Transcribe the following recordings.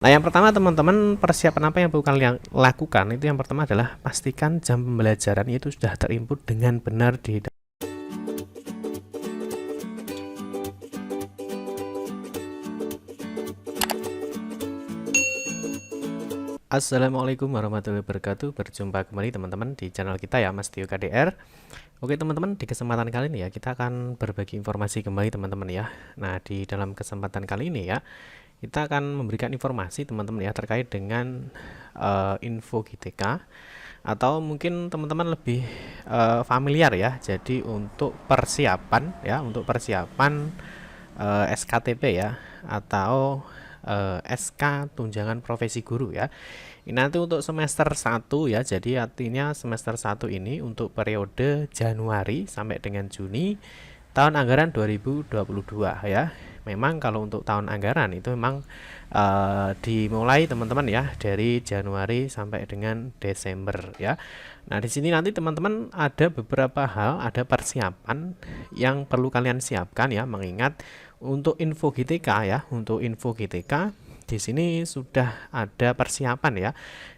Nah, yang pertama teman-teman, persiapan apa yang perlu kalian lakukan itu yang pertama adalah pastikan jam pembelajaran itu sudah terinput dengan benar di Assalamualaikum warahmatullahi wabarakatuh. Berjumpa kembali teman-teman di channel kita ya, Mas Tio KDR. Oke teman-teman, di kesempatan kali ini ya kita akan berbagi informasi kembali teman-teman ya. Nah, di dalam kesempatan kali ini ya kita akan memberikan informasi teman-teman ya terkait dengan info GTK, atau mungkin teman-teman lebih familiar ya. Jadi untuk persiapan ya, untuk persiapan SKTP ya, atau SK tunjangan profesi guru ya. Ini nanti untuk semester 1 ya. Jadi artinya semester 1 ini untuk periode Januari sampai dengan Juni tahun anggaran 2022 ya. Memang kalau untuk tahun anggaran itu memang dimulai teman-teman ya dari Januari sampai dengan Desember ya. Nah, di sini nanti teman-teman ada beberapa hal, ada persiapan yang perlu kalian siapkan ya, mengingat untuk info GTK ya, untuk info GTK di sini sudah ada persiapan ya.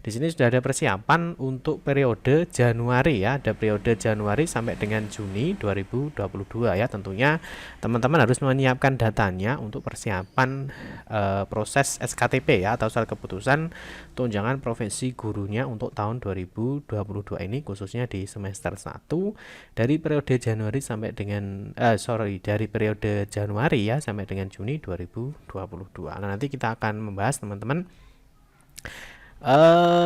Di sini sudah ada persiapan untuk periode Januari ya, ada periode Januari sampai dengan Juni 2022 ya. Tentunya teman-teman harus menyiapkan datanya untuk persiapan proses SKTP ya, atau surat keputusan tunjangan profesi gurunya untuk tahun 2022 ini, khususnya di semester 1 dari periode Januari sampai dengan dari periode Januari ya sampai dengan Juni 2022. Nah, nanti kita akan membahas teman-teman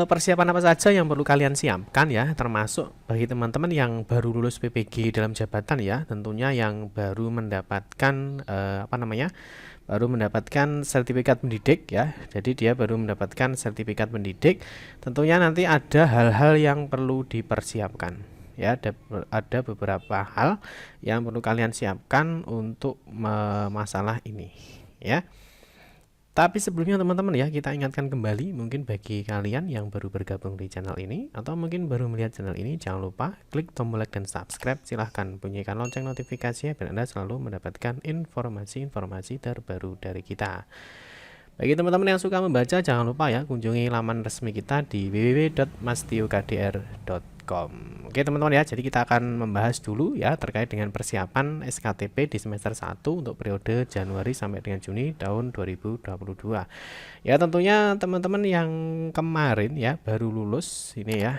persiapan apa saja yang perlu kalian siapkan ya, termasuk bagi teman-teman yang baru lulus PPG dalam jabatan ya, tentunya yang baru mendapatkan baru mendapatkan sertifikat pendidik ya. Jadi dia baru mendapatkan sertifikat pendidik, tentunya nanti ada hal-hal yang perlu dipersiapkan ya. Ada beberapa hal yang perlu kalian siapkan untuk masalah ini ya. Tapi sebelumnya teman-teman ya, kita ingatkan kembali, mungkin bagi kalian yang baru bergabung di channel ini atau mungkin baru melihat channel ini, jangan lupa klik tombol like dan subscribe. Silahkan bunyikan lonceng notifikasinya biar Anda selalu mendapatkan informasi-informasi terbaru dari kita. Bagi teman-teman yang suka membaca, jangan lupa ya kunjungi laman resmi kita di www.mastiokdr.com. Oke teman-teman ya, jadi kita akan membahas dulu ya terkait dengan persiapan SKTP di semester 1 untuk periode Januari sampai dengan Juni tahun 2022. Ya, tentunya teman-teman yang kemarin ya baru lulus ini ya,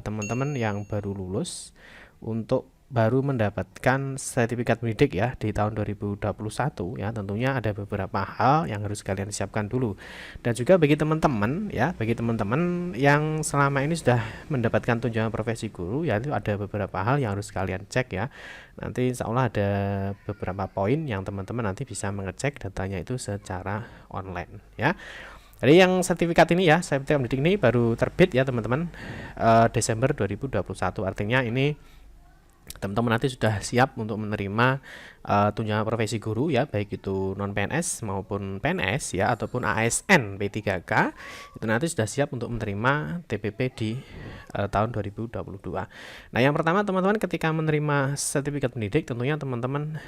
teman-teman yang baru lulus untuk baru mendapatkan sertifikat pendidik ya di tahun 2021 ya, tentunya ada beberapa hal yang harus kalian siapkan dulu. Dan juga bagi teman-teman ya, bagi teman-teman yang selama ini sudah mendapatkan tunjangan profesi guru ya, itu ada beberapa hal yang harus kalian cek ya. Nanti insya Allah ada beberapa poin yang teman-teman nanti bisa mengecek datanya itu secara online ya. Jadi yang sertifikat ini ya, sertifikat pendidik ini baru terbit ya teman-teman, Desember 2021. Artinya ini teman-teman nanti sudah siap untuk menerima tunjangan profesi guru ya, baik itu non PNS maupun PNS ya, ataupun ASN P3K, itu nanti sudah siap untuk menerima TPP di tahun 2022. Nah, yang pertama teman-teman, ketika menerima sertifikat pendidik tentunya teman-teman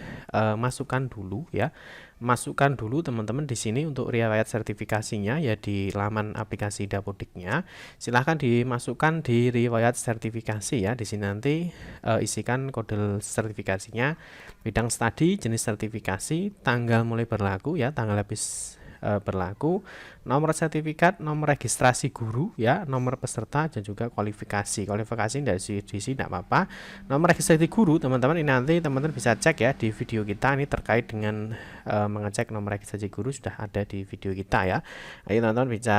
masukkan dulu ya, masukkan dulu teman-teman di sini untuk riwayat sertifikasinya ya, di laman aplikasi Dapodiknya. Silahkan dimasukkan di riwayat sertifikasi ya. Di sini nanti isikan kode sertifikasinya, bidang studi, jenis sertifikasi, tanggal mulai berlaku ya, tanggal habis berlaku, nomor sertifikat, nomor registrasi guru ya, nomor peserta, dan juga kualifikasi. Kualifikasi dari sini tidak apa-apa. Nomor registrasi guru teman-teman ini nanti teman-teman bisa cek ya di video kita, ini terkait dengan mengecek nomor registrasi guru sudah ada di video kita ya. Jadi teman-teman bisa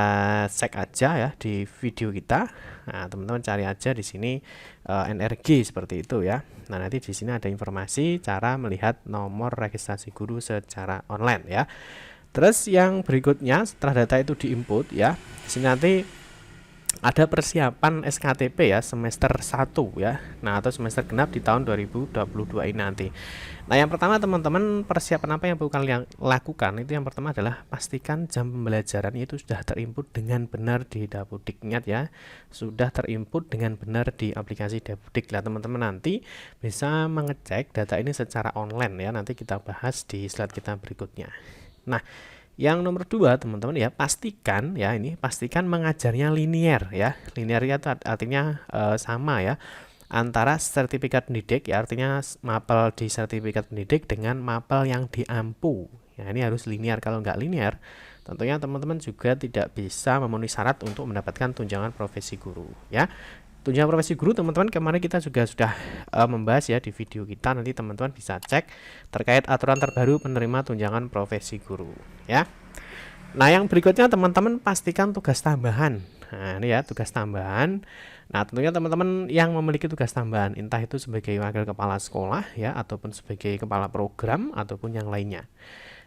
cek aja ya di video kita. Nah, teman-teman cari aja di sini NRG seperti itu ya. Nah, nanti di sini ada informasi cara melihat nomor registrasi guru secara online ya. Terus yang berikutnya setelah data itu diinput ya, di sini nanti ada persiapan SKTP ya semester 1 ya. Nah, atau semester genap di tahun 2022 ini nanti. Nah, yang pertama teman-teman, persiapan apa yang perlu kalian lakukan itu yang pertama adalah pastikan jam pembelajaran itu sudah terinput dengan benar di Dapodik. Ingat ya, sudah terinput dengan benar di aplikasi Dapodik. Lah teman-teman nanti bisa mengecek data ini secara online ya. Nanti kita bahas di slide kita berikutnya. Nah, Yang nomor 2, teman-teman ya, pastikan ya, ini pastikan mengajarnya linear ya. Linear itu artinya sama ya, antara sertifikat pendidik ya, artinya mapel di sertifikat pendidik dengan mapel yang di AMPU. Ya, ini harus linear. Kalau nggak linear, tentunya teman-teman juga tidak bisa memenuhi syarat untuk mendapatkan tunjangan profesi guru ya. Tunjangan profesi guru, teman-teman, kemarin kita juga sudah membahas ya di video kita. Nanti teman-teman bisa cek terkait aturan terbaru penerima tunjangan profesi guru ya. Nah, yang berikutnya teman-teman pastikan tugas tambahan. Nah, ini ya tugas tambahan. Nah, tentunya teman-teman yang memiliki tugas tambahan, entah itu sebagai wakil kepala sekolah ya, ataupun sebagai kepala program, ataupun yang lainnya.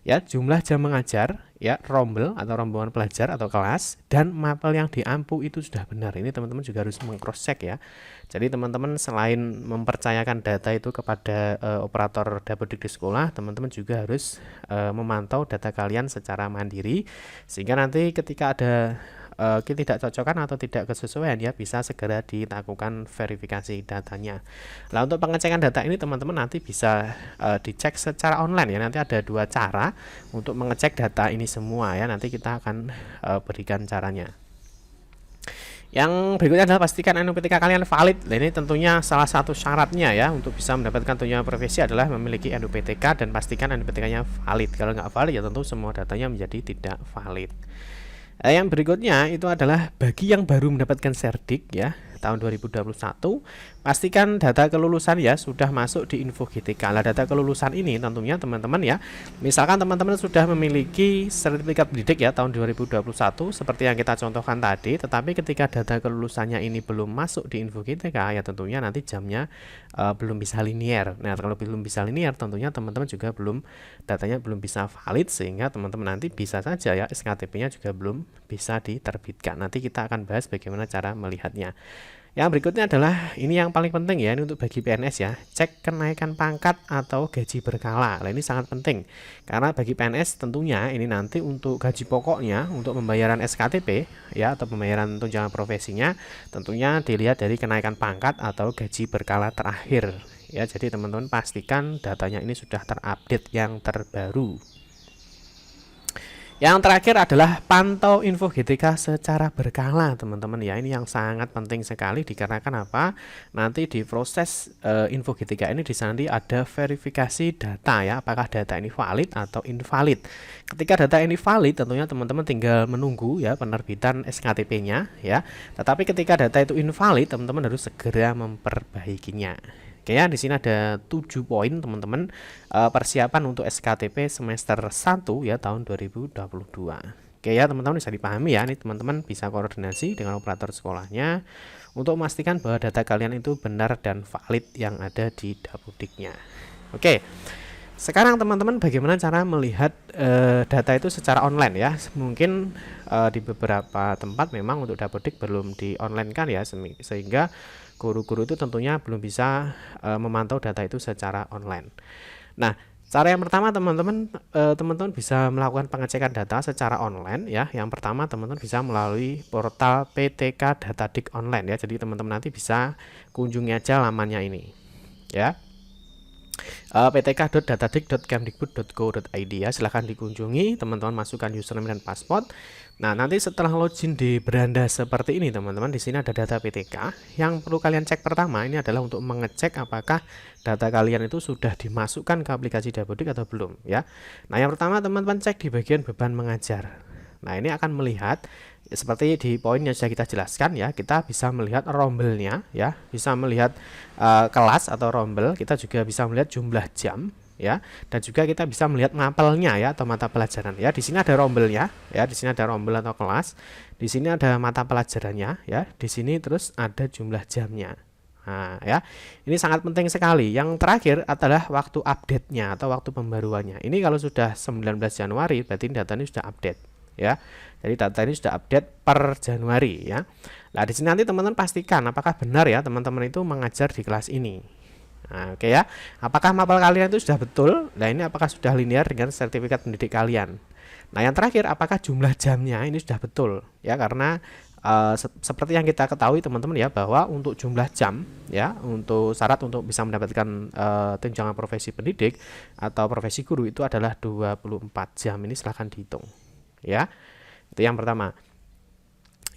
Ya, jumlah jam mengajar, ya, rombel atau rombongan pelajar atau kelas, dan mapel yang di AMPU itu sudah benar. Ini teman-teman juga harus meng-cross check ya. Jadi teman-teman selain mempercayakan data itu kepada operator Dapodik di sekolah, teman-teman juga harus memantau data kalian secara mandiri, sehingga nanti ketika ada ketidakcocokan atau tidak kesesuaian ya, bisa segera dilakukan verifikasi datanya. Nah, untuk pengecekan data ini teman-teman nanti bisa dicek secara online ya. Nanti ada 2 cara untuk mengecek data ini semua ya. Nanti kita akan berikan caranya. Yang berikutnya adalah pastikan NUPTK kalian valid. Nah, ini tentunya salah satu syaratnya ya untuk bisa mendapatkan tunjangan profesi adalah memiliki NUPTK, dan pastikan NUPTK-nya valid. Kalau nggak valid ya tentu semua datanya menjadi tidak valid. Yang berikutnya itu adalah bagi yang baru mendapatkan serdik ya tahun 2021, pastikan data kelulusan ya sudah masuk di info GTK. Nah, data kelulusan ini tentunya teman-teman ya, misalkan teman-teman sudah memiliki sertifikat pendidik ya tahun 2021 seperti yang kita contohkan tadi, tetapi ketika data kelulusannya ini belum masuk di info GTK ya, tentunya nanti jamnya belum bisa linear. Nah, kalau belum bisa linear tentunya teman-teman juga datanya belum bisa valid, sehingga teman-teman nanti bisa saja ya SKTP-nya juga belum bisa diterbitkan. Nanti kita akan bahas bagaimana cara melihatnya. Yang berikutnya adalah ini yang paling penting ya, ini untuk bagi PNS ya, cek kenaikan pangkat atau gaji berkala. Nah, ini sangat penting karena bagi PNS tentunya ini nanti untuk gaji pokoknya, untuk pembayaran SKTP ya atau pembayaran tunjangan profesinya, tentunya dilihat dari kenaikan pangkat atau gaji berkala terakhir ya. Jadi teman-teman pastikan datanya ini sudah terupdate yang terbaru. Yang terakhir adalah pantau info GTK secara berkala, teman-teman ya. Ini yang sangat penting sekali dikarenakan apa? Nanti di proses info GTK ini di sana ada verifikasi data ya, apakah data ini valid atau invalid. Ketika data ini valid, tentunya teman-teman tinggal menunggu ya penerbitan SKTP-nya ya. Tetapi ketika data itu invalid, teman-teman harus segera memperbaikinya. Oke ya, di sini ada 7 poin teman-teman persiapan untuk SKTP semester 1 ya tahun 2022. Oke ya teman-teman, bisa dipahami ya. Ini teman-teman bisa koordinasi dengan operator sekolahnya untuk memastikan bahwa data kalian itu benar dan valid yang ada di Dapodiknya. Oke. Sekarang teman-teman bagaimana cara melihat data itu secara online ya. Mungkin di beberapa tempat memang untuk Dapodik belum di online kan ya, sehingga guru-guru itu tentunya belum bisa memantau data itu secara online. Nah, cara yang pertama teman-teman bisa melakukan pengecekan data secara online ya. Yang pertama teman-teman bisa melalui portal PTK Datadik online ya. Jadi teman-teman nanti bisa kunjungi aja lamannya ini ya. ptk.datadik.kemdikbud.go.id ya, silahkan dikunjungi, teman-teman masukkan username dan password. Nah, nanti setelah login di beranda seperti ini teman-teman, di sini ada data PTK. Yang perlu kalian cek pertama ini adalah untuk mengecek apakah data kalian itu sudah dimasukkan ke aplikasi Dapodik atau belum ya. Nah, yang pertama teman-teman cek di bagian beban mengajar. Nah, ini akan melihat seperti di poin yang sudah kita jelaskan ya, kita bisa melihat rombelnya ya, bisa melihat kelas atau rombel, kita juga bisa melihat jumlah jam ya, dan juga kita bisa melihat mapelnya ya atau mata pelajaran ya. Di sini ada rombelnya ya, di sini ada rombel atau kelas, di sini ada mata pelajarannya ya, di sini terus ada jumlah jamnya. Nah, ya, ini sangat penting sekali. Yang terakhir adalah waktu update-nya atau waktu pembaruannya. Ini kalau sudah 19 Januari berarti data ini sudah update ya. Jadi data ini sudah update per Januari ya. Nah, di sini nanti teman-teman pastikan apakah benar ya teman-teman itu mengajar di kelas ini. Nah, oke ya. Apakah mapel kalian itu sudah betul? Nah, ini apakah sudah linear dengan sertifikat pendidik kalian? Nah, yang terakhir apakah jumlah jamnya ini sudah betul ya, karena seperti yang kita ketahui teman-teman ya, bahwa untuk jumlah jam ya, untuk syarat untuk bisa mendapatkan tunjangan profesi pendidik atau profesi guru itu adalah 24 jam. Ini silahkan dihitung ya. Itu yang pertama.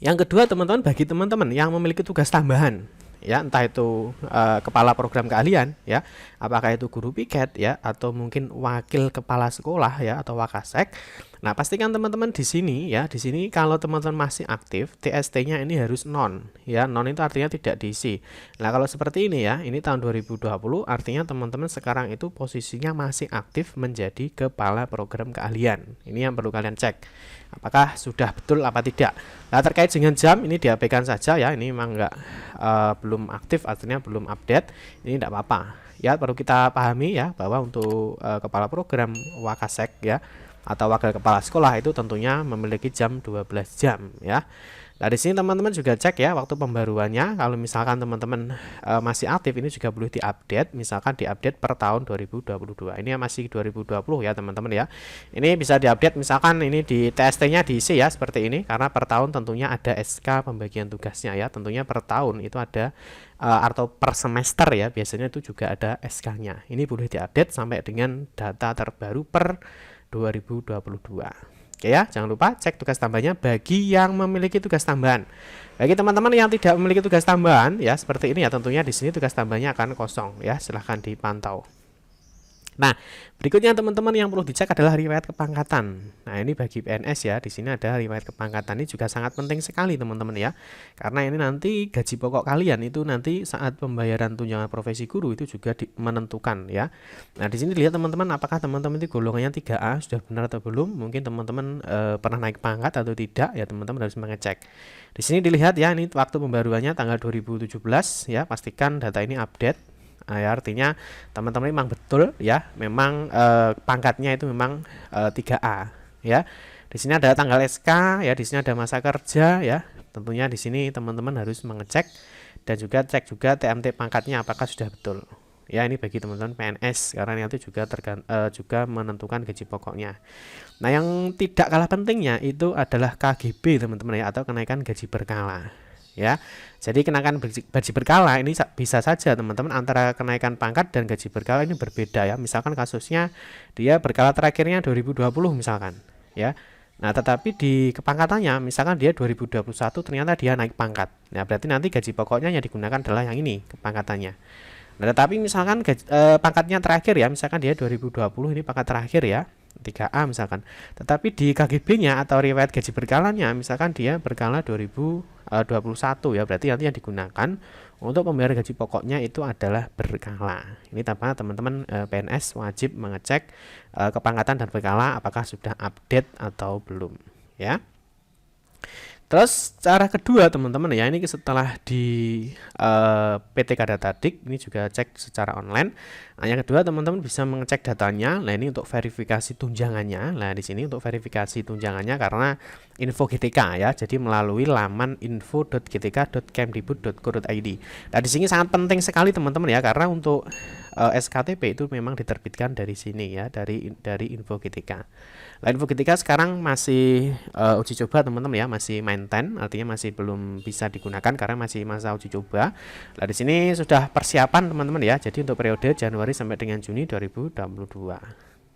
Yang kedua teman-teman, bagi teman-teman yang memiliki tugas tambahan ya, entah itu kepala program keahlian ya, apakah itu guru piket ya, atau mungkin wakil kepala sekolah ya, atau wakasek. Nah, pastikan teman-teman di sini ya, di sini kalau teman-teman masih aktif, TST-nya ini harus non ya. Non itu artinya tidak diisi. Nah, kalau seperti ini ya, ini tahun 2020 artinya teman-teman sekarang itu posisinya masih aktif menjadi kepala program keahlian. Ini yang perlu kalian cek. Apakah sudah betul apa tidak. Nah, terkait dengan jam ini diabaikan saja ya, ini memang belum aktif, artinya belum update. Ini tidak apa-apa ya, perlu kita pahami ya, bahwa untuk kepala program wakasek ya, atau wakil kepala sekolah itu tentunya memiliki jam 12 jam ya. Nah, di sini teman-teman juga cek ya waktu pembaruannya. Kalau misalkan teman-teman masih aktif, ini juga boleh diupdate, misalkan diupdate per tahun 2022. Ini masih 2020 ya teman-teman ya. Ini bisa diupdate, misalkan ini di TST-nya diisi ya seperti ini, karena per tahun tentunya ada SK pembagian tugasnya ya. Tentunya per tahun itu ada atau per semester ya, biasanya itu juga ada SK-nya. Ini boleh diupdate sampai dengan data terbaru per 2022. Oke ya, jangan lupa cek tugas tambahnya bagi yang memiliki tugas tambahan. Bagi teman-teman yang tidak memiliki tugas tambahan ya, seperti ini ya, tentunya di sini tugas tambahnya akan kosong ya, silahkan dipantau. Nah, berikutnya teman-teman yang perlu dicek adalah riwayat kepangkatan. Nah, ini bagi PNS ya, di sini ada riwayat kepangkatan. Ini juga sangat penting sekali teman-teman ya, karena ini nanti gaji pokok kalian itu nanti saat pembayaran tunjangan profesi guru itu juga menentukan ya. Nah, di sini lihat teman-teman, apakah teman-teman itu golongannya 3A sudah benar atau belum? Mungkin teman-teman pernah naik pangkat atau tidak ya, teman-teman harus mengecek. Di sini dilihat ya, ini waktu pembaruannya tanggal 2017 ya, pastikan data ini update. Ya, artinya teman-teman memang betul ya, memang pangkatnya itu memang 3A ya. Di sini ada tanggal SK ya, di sini ada masa kerja ya. Tentunya di sini teman-teman harus mengecek dan juga cek juga TMT pangkatnya apakah sudah betul. Ya, ini bagi teman-teman PNS karena nanti juga juga menentukan gaji pokoknya. Nah, yang tidak kalah pentingnya itu adalah KGB teman-teman ya, atau kenaikan gaji berkala. Ya, jadi kenaikan gaji berkala ini bisa saja teman-teman antara kenaikan pangkat dan gaji berkala ini berbeda ya. Misalkan kasusnya dia berkala terakhirnya 2020 misalkan ya. Nah, tetapi di kepangkatannya misalkan dia 2021 ternyata dia naik pangkat. Nah, berarti nanti gaji pokoknya yang digunakan adalah yang ini kepangkatannya. Nah, tetapi misalkan pangkatnya terakhir ya, misalkan dia 2020 ini pangkat terakhir ya, 3A misalkan. Tetapi di KGB-nya atau riwayat gaji berkalanya misalkan dia berkala 2021 ya, berarti nanti yang digunakan untuk pembayaran gaji pokoknya itu adalah berkala. Ini tanpa teman-teman PNS wajib mengecek kepangkatan dan berkala apakah sudah update atau belum ya. Terus cara kedua teman-teman ya, ini setelah di PTK Datadik ini juga cek secara online. Nah, yang kedua teman-teman bisa mengecek datanya. Nah, ini untuk verifikasi tunjangannya. Nah, di sini untuk verifikasi tunjangannya karena info GTK ya. Jadi melalui laman info.gtk.kemdikbud.go.id. Nah, di sini sangat penting sekali teman-teman ya, karena untuk SKTP itu memang diterbitkan dari sini ya, dari info GTK. Nah, info GTK sekarang masih uji coba teman-teman ya, masih maintain, artinya masih belum bisa digunakan karena masih masa uji coba. Nah, di sini sudah persiapan teman-teman ya. Jadi untuk periode Januari sampai dengan Juni 2022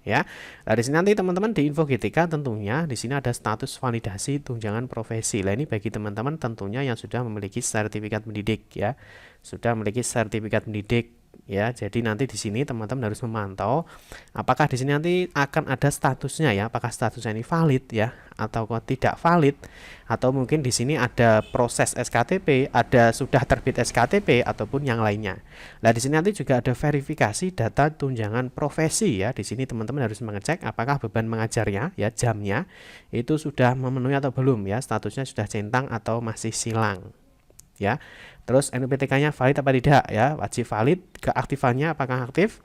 ya. Nah, di sini nanti teman-teman di info GTK tentunya di sini ada status validasi tunjangan profesi. Nah, ini bagi teman-teman tentunya yang sudah memiliki sertifikat pendidik ya. Sudah memiliki sertifikat pendidik ya. Jadi nanti di sini teman-teman harus memantau apakah di sini nanti akan ada statusnya ya, apakah statusnya ini valid ya atau tidak valid, atau mungkin di sini ada proses SKTP, ada sudah terbit SKTP ataupun yang lainnya. Nah, di sini nanti juga ada verifikasi data tunjangan profesi ya. Di sini teman-teman harus mengecek apakah beban mengajarnya ya, jamnya itu sudah memenuhi atau belum ya, statusnya sudah centang atau masih silang ya. Terus NUPTK-nya valid apa tidak ya, wajib valid. Keaktifannya apakah aktif,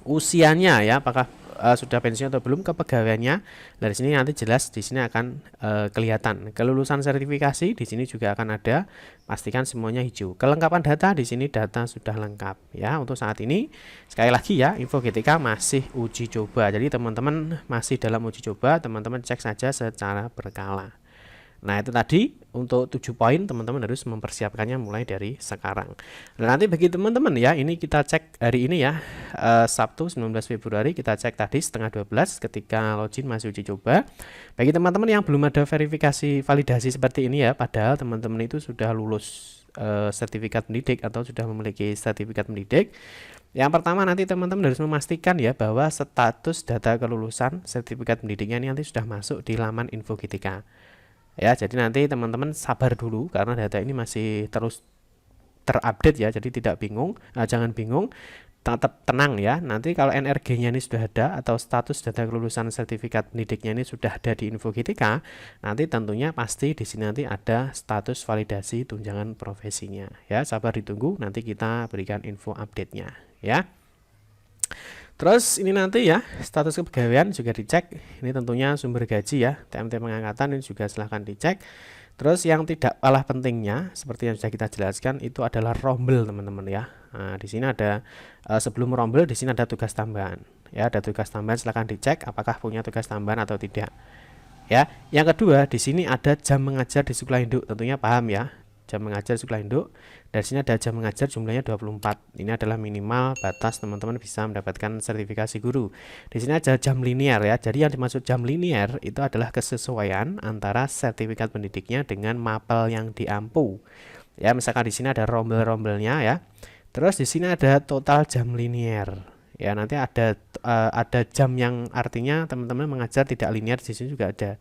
usianya ya apakah sudah pensiun atau belum, kepegawaiannya. Dari sini nanti jelas di sini akan kelihatan. Kelulusan sertifikasi di sini juga akan ada, pastikan semuanya hijau. Kelengkapan data di sini data sudah lengkap ya. Untuk saat ini sekali lagi ya, info GTK masih uji coba. Jadi teman-teman masih dalam uji coba, teman-teman cek saja secara berkala. Nah, itu tadi untuk 7 poin teman-teman harus mempersiapkannya mulai dari sekarang. Nah, nanti bagi teman-teman ya, ini kita cek hari ini ya, Sabtu 19 Februari kita cek tadi setengah 12 ketika login masih uji coba. Bagi teman-teman yang belum ada verifikasi validasi seperti ini ya, padahal teman-teman itu sudah lulus sertifikat pendidik atau sudah memiliki sertifikat pendidik. Yang pertama nanti teman-teman harus memastikan ya bahwa status data kelulusan sertifikat pendidiknya ini nanti sudah masuk di laman Info GTK. Ya, jadi nanti teman-teman sabar dulu karena data ini masih terus terupdate ya, jadi tidak bingung, jangan bingung, tetap tenang ya. Nanti kalau NRG-nya ini sudah ada atau status data kelulusan sertifikat pendidiknya ini sudah ada di Info GTK, nanti tentunya pasti di sini nanti ada status validasi tunjangan profesinya. Ya, sabar ditunggu, nanti kita berikan info update-nya ya. Terus ini nanti ya status kepegawaian juga dicek. Ini tentunya sumber gaji ya, TMT pengangkatan ini juga silahkan dicek. Terus yang tidak kalah pentingnya seperti yang sudah kita jelaskan itu adalah rombel teman-teman ya. Nah, di sini ada sebelum rombel di sini ada tugas tambahan. Ya, ada tugas tambahan silahkan dicek apakah punya tugas tambahan atau tidak. Ya, yang kedua di sini ada jam mengajar di sekolah induk, tentunya paham ya. Jam mengajar sekolah induk. Dari sini ada jam mengajar jumlahnya 24. Ini adalah minimal batas teman-teman bisa mendapatkan sertifikasi guru. Di sini ada jam linear ya. Jadi yang dimaksud jam linear itu adalah kesesuaian antara sertifikat pendidiknya dengan mapel yang diampu. Ya, misalkan di sini ada rombel-rombelnya ya. Terus di sini ada total jam linear. Ya, nanti ada jam yang artinya teman-teman mengajar tidak linear, di sini juga ada.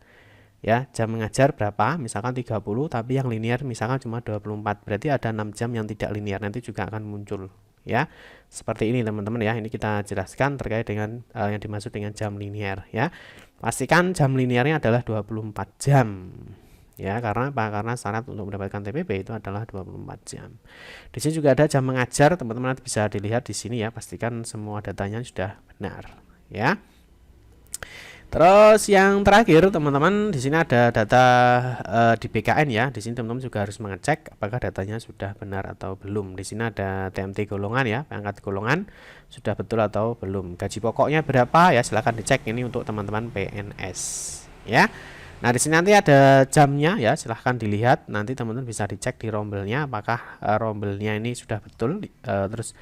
Ya, jam mengajar berapa, misalkan 30, tapi yang linear misalkan cuma 24, berarti ada 6 jam yang tidak linear, nanti juga akan muncul ya, seperti ini teman-teman ya. Ini kita jelaskan terkait dengan yang dimaksud dengan jam linear ya. Pastikan jam linearnya adalah 24 jam ya, karena apa? Karena syarat untuk mendapatkan TPP itu adalah 24 jam. Di sini juga ada jam mengajar, teman-teman nanti bisa dilihat di sini ya, pastikan semua datanya sudah benar ya. Terus yang terakhir teman-teman di sini ada data di BKN ya. Di sini teman-teman juga harus mengecek apakah datanya sudah benar atau belum. Di sini ada TMT golongan ya, pangkat golongan sudah betul atau belum. Gaji pokoknya berapa ya, silahkan dicek ini untuk teman-teman PNS ya. Nah, di sini nanti ada jamnya ya, silahkan dilihat. Nanti teman-teman bisa dicek di rombelnya apakah rombelnya ini sudah betul. Terus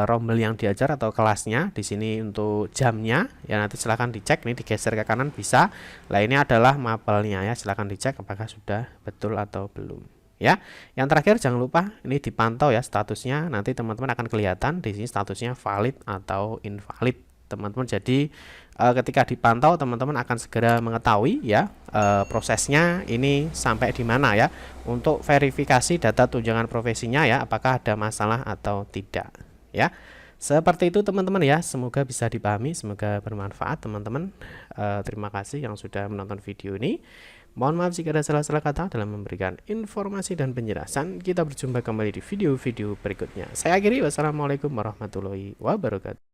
rombel yang diajar atau kelasnya di sini untuk jamnya ya, nanti silahkan dicek. Ini digeser ke kanan bisa. Nah, ini adalah mapelnya ya, silahkan dicek apakah sudah betul atau belum ya. Yang terakhir jangan lupa ini dipantau ya statusnya. Nanti teman-teman akan kelihatan di sini statusnya valid atau invalid teman-teman. Jadi ketika dipantau teman-teman akan segera mengetahui ya prosesnya ini sampai di mana ya untuk verifikasi data tunjangan profesinya ya, apakah ada masalah atau tidak ya. Seperti itu teman-teman ya, semoga bisa dipahami, semoga bermanfaat teman-teman. Terima kasih yang sudah menonton video ini. Mohon maaf jika ada salah-salah kata dalam memberikan informasi dan penjelasan. Kita berjumpa kembali di video-video berikutnya. Saya akhiri, wassalamualaikum warahmatullahi wabarakatuh.